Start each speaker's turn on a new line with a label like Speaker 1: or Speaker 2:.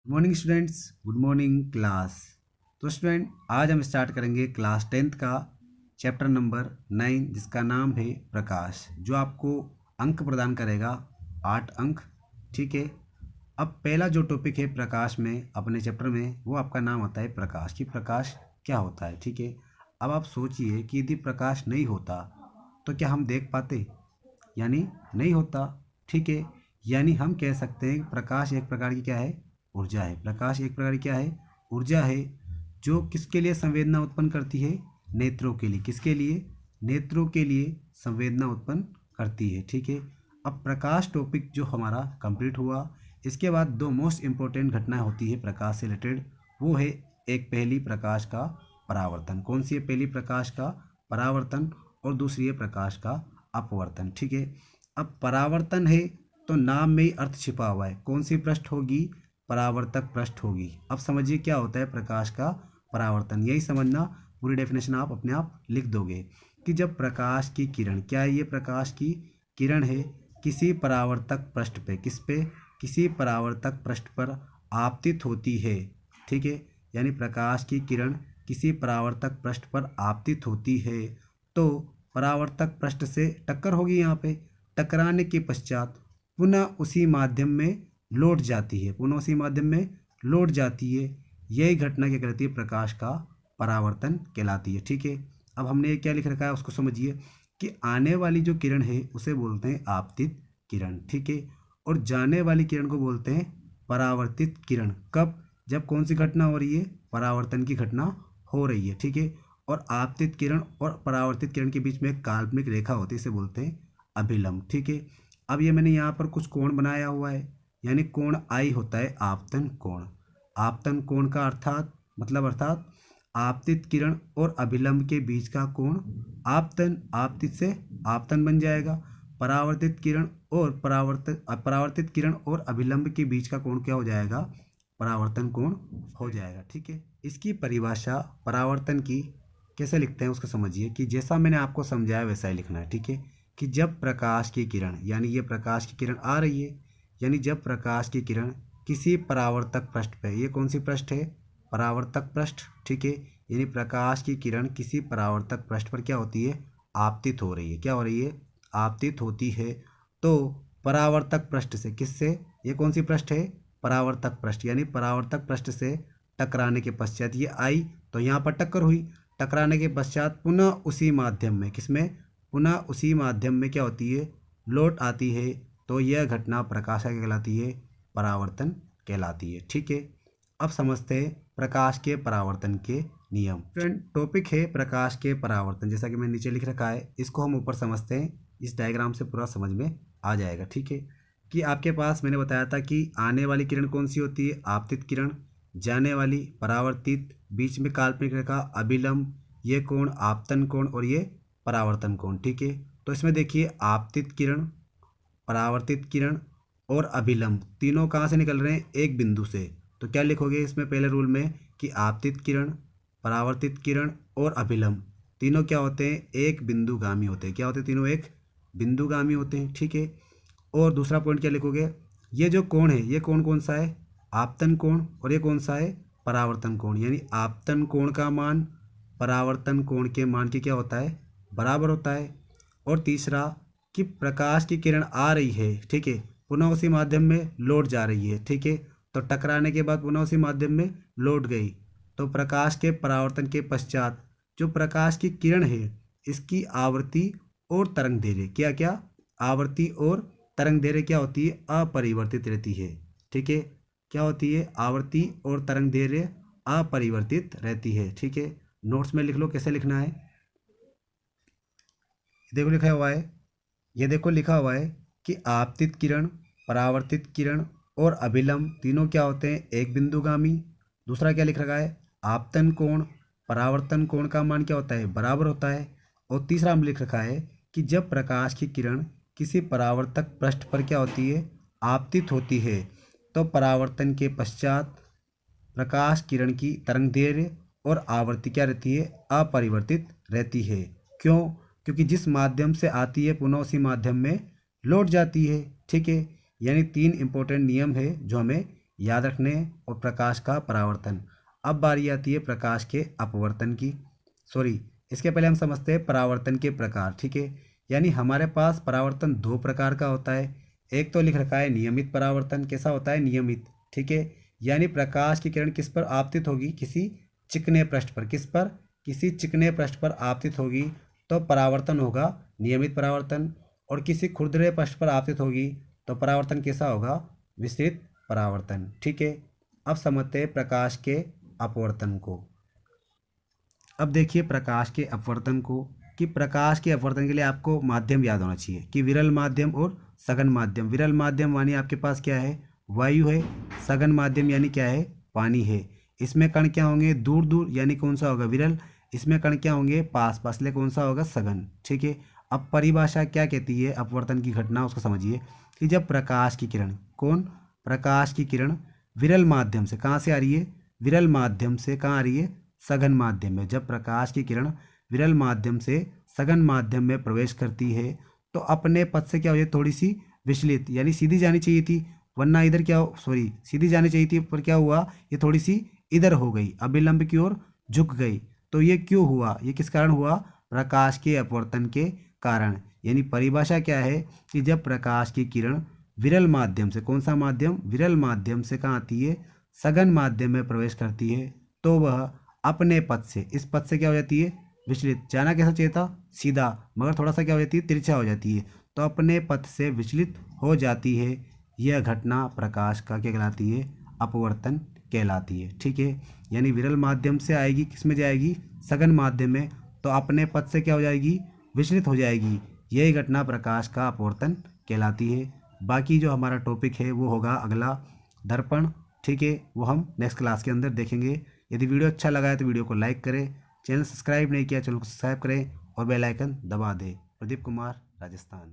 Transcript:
Speaker 1: Morning students, good morning class. तो student, आज हम स्टार्ट करेंगे क्लास 10th का चैप्टर नंबर 9 जिसका नाम है प्रकाश, जो आपको अंक प्रदान करेगा 8 अंक। ठीक है। अब पहला जो टॉपिक है प्रकाश में अपने चैप्टर में, वो आपका नाम आता है प्रकाश। कि प्रकाश क्या होता है। ठीक है। अब आप सोचिए कि यदि प्रकाश नहीं होता तो क्या हम देख पाते? यानी नहीं होता। ठीक है। यानी हम कह सकते हैं प्रकाश एक प्रकार की क्या है? ऊर्जा है। प्रकाश एक प्रकार की क्या है? ऊर्जा है, जो किसके लिए संवेदना उत्पन्न करती है? नेत्रों के लिए। किसके लिए? नेत्रों के लिए संवेदना उत्पन्न करती है। ठीक है। अब प्रकाश टॉपिक जो हमारा कंप्लीट हुआ, इसके बाद दो मोस्ट इम्पोर्टेंट घटनाएं होती है प्रकाश से रिलेटेड। वो है एक पहली प्रकाश का परावर्तन। कौन सी है? पहली प्रकाश का परावर्तन, और दूसरी है प्रकाश का अपवर्तन। ठीक है। अब परावर्तन है तो नाम में ही अर्थ छिपा हुआ है। कौन सी पृष्ठ होगी? परावर्तक पृष्ठ होगी। अब समझिए क्या होता है प्रकाश का परावर्तन। यही समझना, पूरी डेफिनेशन आप अपने आप लिख दोगे कि जब प्रकाश की किरण, क्या है ये? प्रकाश की किरण है, किसी परावर्तक पृष्ठ पे, किस पे? किसी परावर्तक पृष्ठ पर आपतित होती है। ठीक है। यानी प्रकाश की किरण किसी परावर्तक पृष्ठ पर आपतित होती है तो परावर्तक पृष्ठ से टक्कर होगी। यहाँ पे टकराने के पश्चात पुनः उसी माध्यम में लौट जाती है। पुनः उसी माध्यम में लौट जाती है। यही घटना क्या कहलाती है? प्रकाश का परावर्तन कहलाती है। ठीक है। अब हमने ये क्या लिख रखा है उसको समझिए कि आने वाली जो किरण है उसे बोलते हैं आपतित किरण। ठीक है। और जाने वाली किरण को बोलते हैं परावर्तित किरण। कब? जब कौन सी घटना हो रही है? परावर्तन की घटना हो रही है। ठीक है। और आपतित किरण और परावर्तित किरण के बीच में एक काल्पनिक रेखा होती है, इसे बोलते हैं अभिलंब। ठीक है। अब ये मैंने यहाँ पर कुछ कोण बनाया हुआ है, यानी कोण आई होता है आपतन कोण। आपतन कोण का अर्थात आपतित किरण और अभिलंब के बीच का कोण आपतन। आपतित से आपतन बन जाएगा। परावर्तित किरण और परावर्तित किरण और अभिलंब के बीच का कोण क्या हो जाएगा? परावर्तन कोण हो जाएगा। ठीक है। इसकी परिभाषा परावर्तन की कैसे लिखते हैं उसको समझिए कि जैसा मैंने आपको समझाया वैसा ही लिखना है। ठीक है। कि जब प्रकाश की किरण, यानी ये प्रकाश की किरण आ रही है, यानी जब प्रकाश की किरण किसी परावर्तक पृष्ठ पे, ये कौन सी पृष्ठ है? परावर्तक पृष्ठ। ठीक है। यानी प्रकाश की किरण किसी परावर्तक पृष्ठ पर क्या होती है? आपतित हो रही है। क्या हो रही है? आपतित होती है। तो परावर्तक पृष्ठ से, किससे? ये कौन सी पृष्ठ है? परावर्तक पृष्ठ। यानी परावर्तक पृष्ठ से टकराने के पश्चात ये आई तो यहाँ पर टक्कर हुई। टकराने के पश्चात पुनः उसी माध्यम में, किसमें? पुनः उसी माध्यम में क्या होती है? लौट आती है। तो यह घटना प्रकाश क्या कहलाती है? परावर्तन कहलाती है। ठीक है। अब समझते हैं प्रकाश के परावर्तन के नियम। फ्रेंड, टॉपिक है प्रकाश के परावर्तन, जैसा कि मैंने नीचे लिख रखा है, इसको हम ऊपर समझते हैं। इस डायग्राम से पूरा समझ में आ जाएगा। ठीक है। कि आपके पास मैंने बताया था कि आने वाली किरण कौन सी होती है? आपतित किरण। जाने वाली परावर्तित, बीच में काल्पनिक रेखा अभिलंब, ये कोण आपतन कोण और ये परावर्तन कोण। ठीक है। तो इसमें देखिए आपतित किरण, परावर्तित किरण और अभिलंब तीनों कहाँ से निकल रहे हैं? एक बिंदु से। तो क्या लिखोगे इसमें पहले रूल में कि आपतित किरण, परावर्तित किरण और अभिलंब तीनों क्या होते हैं? एक बिंदुगामी होते हैं। क्या होते हैं? तीनों एक बिंदुगामी होते हैं। ठीक है। और दूसरा पॉइंट क्या लिखोगे? ये जो कोण है, ये कोण कौन सा है? आपतन कोण। और ये कौन सा है? परावर्तन कोण। यानी आपतन कोण का मान परावर्तन कोण के मान के क्या होता है? बराबर होता है। और तीसरा कि प्रकाश की किरण आ रही है, ठीक है, पुनः उसी माध्यम में लौट जा रही है। ठीक है। तो टकराने के बाद पुनः उसी माध्यम में लौट गई। तो प्रकाश के परावर्तन के पश्चात जो प्रकाश की किरण है, इसकी आवृत्ति और तरंग दैर्घ्य क्या क्या? आवृत्ति और तरंग दैर्घ्य क्या होती है? अपरिवर्तित रहती है। ठीक है। क्या होती है? आवृत्ति और तरंग दैर्घ्य अपरिवर्तित रहती है। ठीक है। नोट्स में लिख लो कैसे लिखना है। देखो लिखा हुआ है, ये देखो लिखा हुआ है कि आपतित किरण, परावर्तित किरण और अभिलंब तीनों क्या होते हैं? एक बिंदुगामी। दूसरा क्या लिख रखा है? आपतन कोण, परावर्तन कोण का मान क्या होता है? बराबर होता है। और तीसरा हम लिख रखा है कि जब प्रकाश की किरण किसी परावर्तक पृष्ठ पर क्या होती है? आपतित होती है तो परावर्तन के पश्चात प्रकाश किरण की तरंग दैर्घ्य और आवृत्ति क्या रहती है? अपरिवर्तित रहती है। क्यों? क्योंकि जिस माध्यम से आती है पुनः उसी माध्यम में लौट जाती है। ठीक है। यानी तीन इंपॉर्टेंट नियम है जो हमें याद रखने, और प्रकाश का परावर्तन। अब बारी आती है प्रकाश के अपवर्तन की। सॉरी, इसके पहले हम समझते हैं परावर्तन के प्रकार। ठीक है, यानी हमारे पास परावर्तन दो प्रकार का होता है। एक तो लिख रखा है नियमित परावर्तन। कैसा होता है? नियमित। ठीक है, यानी प्रकाश की किरण किस पर आपतित होगी? किसी चिकने पृष्ठ पर। किस पर? किसी चिकने पृष्ठ पर आपतित होगी तो परावर्तन होगा नियमित परावर्तन। और किसी खुरदरे पृष्ठ पर आपतित होगी तो परावर्तन कैसा होगा? विस्तृत परावर्तन। ठीक है, अब समझते हैं प्रकाश के अपवर्तन को। अब देखिए प्रकाश के अपवर्तन को, कि प्रकाश के अपवर्तन के लिए आपको माध्यम याद होना चाहिए कि विरल माध्यम और सघन माध्यम। विरल माध्यम यानी आपके पास क्या है? वायु है। सघन माध्यम यानी क्या है? पानी है। इसमें कण क्या होंगे? दूर दूर, यानी कौन सा होगा? विरल। इसमें कण क्या होंगे? पास पास, इसलिए कौन सा होगा? सघन। ठीक है, अब परिभाषा क्या कहती है अपवर्तन की घटना, उसको समझिए कि जब प्रकाश की किरण, कौन? प्रकाश की किरण विरल माध्यम से, कहाँ से आ रही है? विरल माध्यम से कहाँ आ रही है? सघन माध्यम में। जब प्रकाश की किरण विरल माध्यम से सघन माध्यम में प्रवेश करती है तो अपने पथ से क्या हो जाए? थोड़ी सी विचलित, यानी सीधी जानी चाहिए थी, वरना इधर क्या सॉरी सीधी जानी चाहिए थी, पर क्या हुआ? ये थोड़ी सी इधर हो गई, अभिलंब की ओर झुक गई। तो ये क्यों हुआ? ये किस कारण हुआ? प्रकाश के अपवर्तन के कारण। यानी परिभाषा क्या है कि जब प्रकाश की किरण विरल माध्यम से, कौन सा माध्यम? विरल माध्यम से कहाँ आती है? सघन माध्यम में प्रवेश करती है तो वह अपने पथ से, इस पथ से क्या हो जाती है? विचलित। जाना कैसा चाहिए था? सीधा, मगर थोड़ा सा क्या हो जाती है? तिरछा हो जाती है, तो अपने पथ से विचलित हो जाती है। यह घटना प्रकाश का क्या कहलाती है? अपवर्तन कहलाती है। ठीक है, यानी विरल माध्यम से आएगी, किस में जाएगी? सघन माध्यम में, तो अपने पथ से क्या हो जाएगी? विचलित हो जाएगी। यही घटना प्रकाश का अपवर्तन कहलाती है। बाकी जो हमारा टॉपिक है वो होगा अगला, दर्पण। ठीक है, वो हम नेक्स्ट क्लास के अंदर देखेंगे। यदि वीडियो अच्छा लगा है तो वीडियो को लाइक करें, चैनल सब्सक्राइब नहीं किया चैनल को सब्सक्राइब करें और बेल आइकन दबा दें। प्रदीप कुमार, राजस्थान।